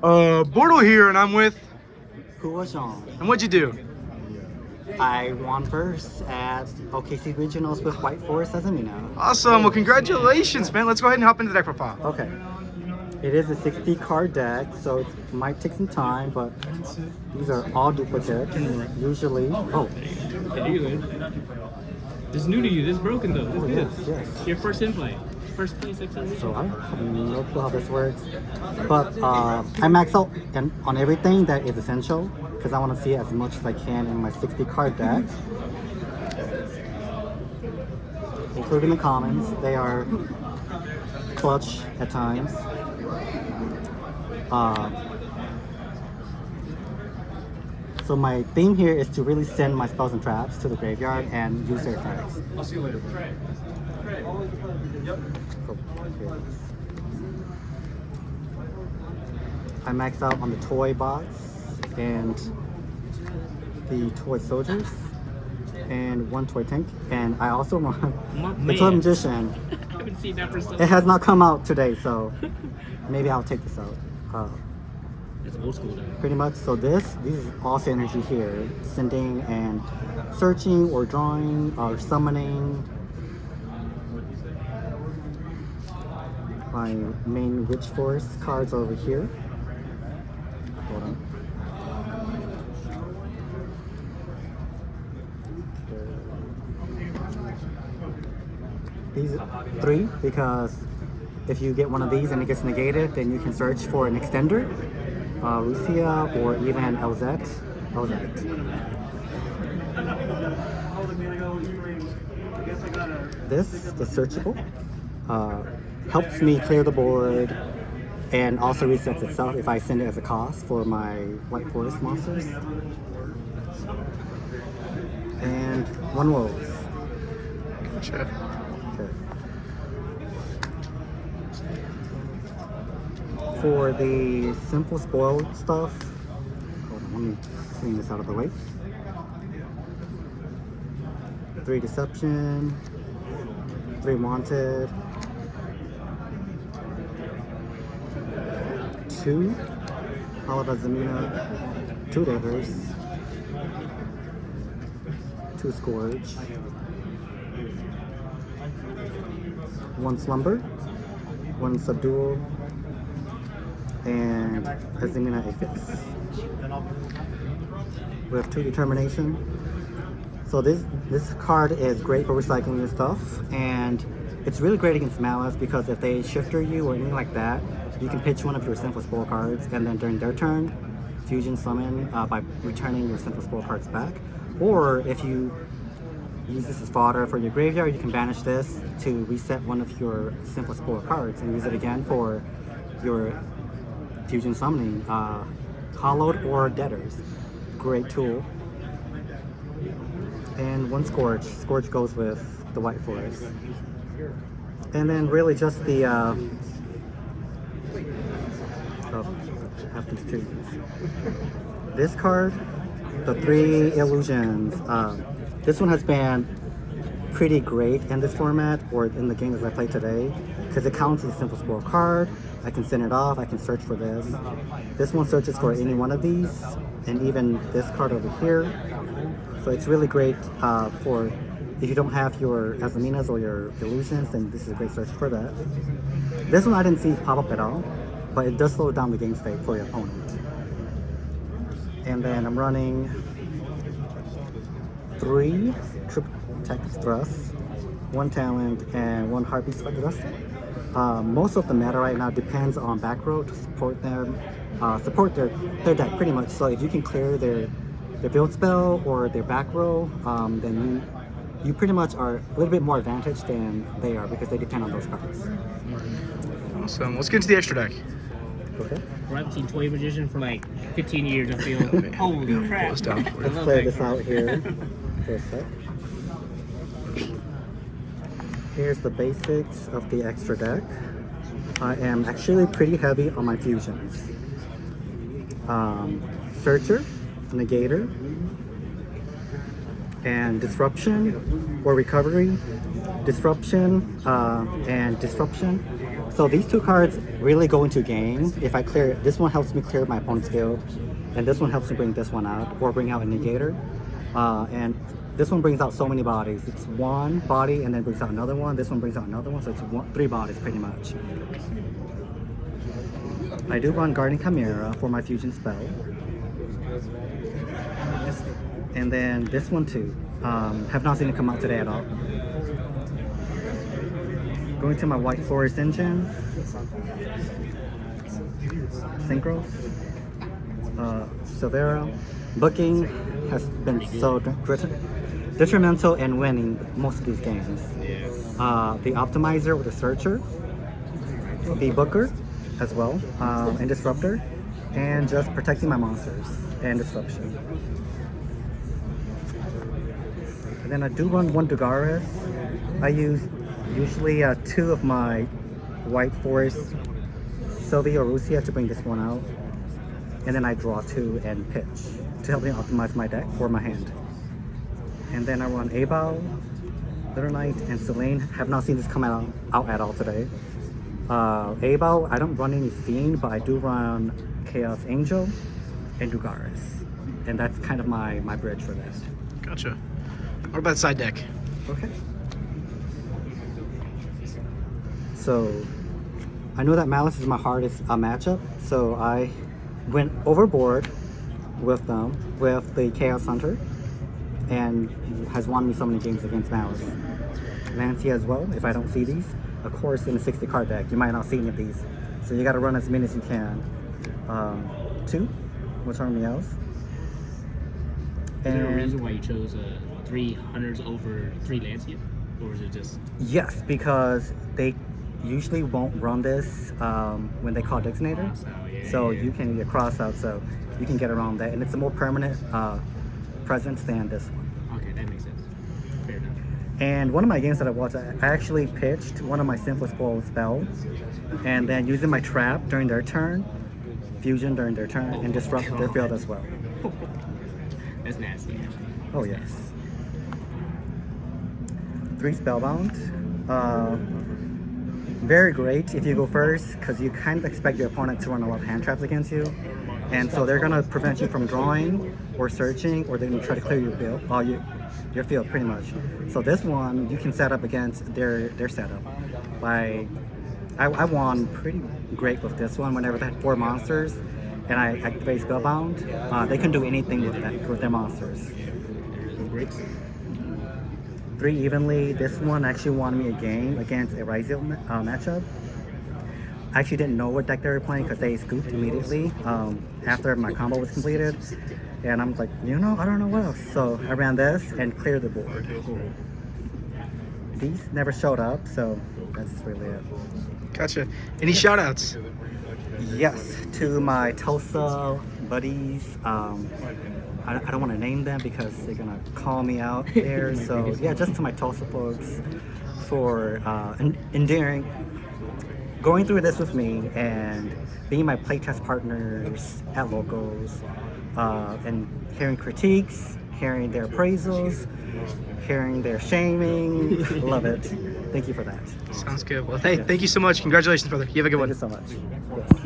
Bortle here, and I'm with. Houa Xiong. And what'd you do? I won first at OKC Regionals with White Forest as Amino. Awesome. Well, congratulations, man. Let's go ahead and hop into the deck profile. Okay. It is a 60 card deck, so it might take some time, but these are all duplicates. Usually. Oh. This is new to you. This is broken though. This is good. Yes. Your first in play. First place exhibition. So I have no clue how this works. But I max out on everything that is essential because I want to see as much as I can in my 60 card deck. Including the commons. They are clutch at times. So my theme here is to really send my spells and traps to the graveyard and use their effects. I'll see you later. Yep. I max out on the toy box and the toy soldiers and one toy tank, and I also want the toy magician. I haven't seen that for so long. It has not come out today, so maybe I'll take this out. It's old school though. Pretty much. So these is all synergy here, sending and searching or drawing or summoning. My main Witch Force cards over here. Hold on. These three, because if you get one of these and it gets negated, then you can search for an extender, Lucia, or even LZ. This is searchable. Helps me clear the board and also resets itself if I send it as a cost for my White Forest monsters. And one Wolves. Gotcha. Okay. For the simple spoiled stuff, hold on, let me clean this out of the way. 3 Deception, 3 Wanted, 2 Holiday Zamina, 2 Daggers, 2 Scourge, 1 Slumber, 1 Subdual, and Azimina Affix. We have 2 Determination. So this card is great for recycling your stuff, and it's really great against Malice because if they shifter you or anything like that, you can pitch one of your Sinful Spoil cards, and then during their turn, fusion summon by returning your Sinful Spoil cards back. Or if you use this as fodder for your graveyard, you can banish this to reset one of your Sinful Spoil cards and use it again for your fusion summoning, Hollowed or Deaders. Great tool. And 1 Scourge. Scourge goes with the White Forest. And then really just the have these 2. This card, the 3 Illusions. This one has been pretty great in this format or in the games I play today because it counts as a Simple Spoil card. I can send it off, I can search for this. This one searches for any one of these, and even this card over here. So it's really great for if you don't have your Azaminas or your Illusions, then this is a great search for that. This one I didn't see pop up at all, but it does slow down the game state for your opponent. And then I'm running 3 triple tech thrusts, 1 talent, and 1 heartbeat thrust. Most of the meta right now depends on back row to support them, support their deck pretty much. So if you can clear their build spell or their back row, then you pretty much are a little bit more advantaged than they are because they depend on those cards. Awesome. Let's get into the extra deck. Okay. I haven't seen Toy Magician for like 15 years, I feel. Holy crap. Close down for you. Let's clear this out here for a sec. Here's the basics of the extra deck. I am actually pretty heavy on my fusions. Searcher, Negator, and Disruption or Recovery. Disruption and Disruption. So these two cards really go into game. If I clear, this one helps me clear my opponent's field, and this one helps me bring this one out, or bring out a negator. And this one brings out so many bodies. It's one body and then brings out another one. This one brings out another one, so it's three bodies pretty much. I do run Guardian Chimera for my fusion spell. And then this one too. Have not seen it come out today at all. Going to my White Forest engine. Synchros. Silvera. Booking has been so detrimental in winning most of these games. The Optimizer with the Searcher. The Booker as well. And Disruptor. And just protecting my monsters and Disruption. And then I do run one Dugaris. I use usually two of my White Forest Sylvia or Rusia to bring this one out. And then I draw two and pitch to help me optimize my deck or my hand. And then I run Abao, Litter Knight, and Selene. Have not seen this come out at all today. Abao, I don't run any Fiend, but I do run Chaos Angel and Dugaris. And that's kind of my bridge for that. Gotcha. What about side deck? Okay. So, I know that Malice is my hardest matchup, so I went overboard with them, with the Chaos Hunter, and has won me so many games against Malice. Nancy as well, if I don't see these. Of course, in a 60 card deck, you might not see any of these. So you gotta run as many as you can. Two, which are meows. Is there a reason why you chose 3 hunters over 3 Lancia? Or is it just... Yes, because they usually won't run this when they call Designator. So you can get cross out, so you can get around that. And it's a more permanent presence than this one. Okay, that makes sense. Fair enough. And one of my games that I watched, I actually pitched one of my Sinful spells, and then using my trap during their turn, fusion during their turn, and disrupt their field as well. That's nasty. Oh yes. 3 Spellbound. Very great if you go first, because you kind of expect your opponent to run a lot of hand traps against you. And so they're going to prevent you from drawing or searching, or they're going to try to clear your field, your field pretty much. So this one, you can set up against their setup. I won pretty great with this one whenever they had 4 monsters, and I activate Spellbound. They can do anything with their monsters. Breaks. 3 evenly. This one actually won me a game against a Ryzel matchup. I actually didn't know what deck they were playing because they scooped immediately after my combo was completed. And I'm like, I don't know what else. So I ran this and cleared the board. These never showed up, so that's really it. Gotcha. Any shout outs? Yes, to my Tulsa buddies. I don't want to name them because they're gonna call me out there. So yeah, just to my Tulsa folks for going through this with me and being my playtest partners at locals, and hearing critiques, hearing their appraisals, hearing their shaming. Love it. Thank you for that. Sounds good. Well, thank you so much. Congratulations, brother. You have a good one. Thank you so much. Yes.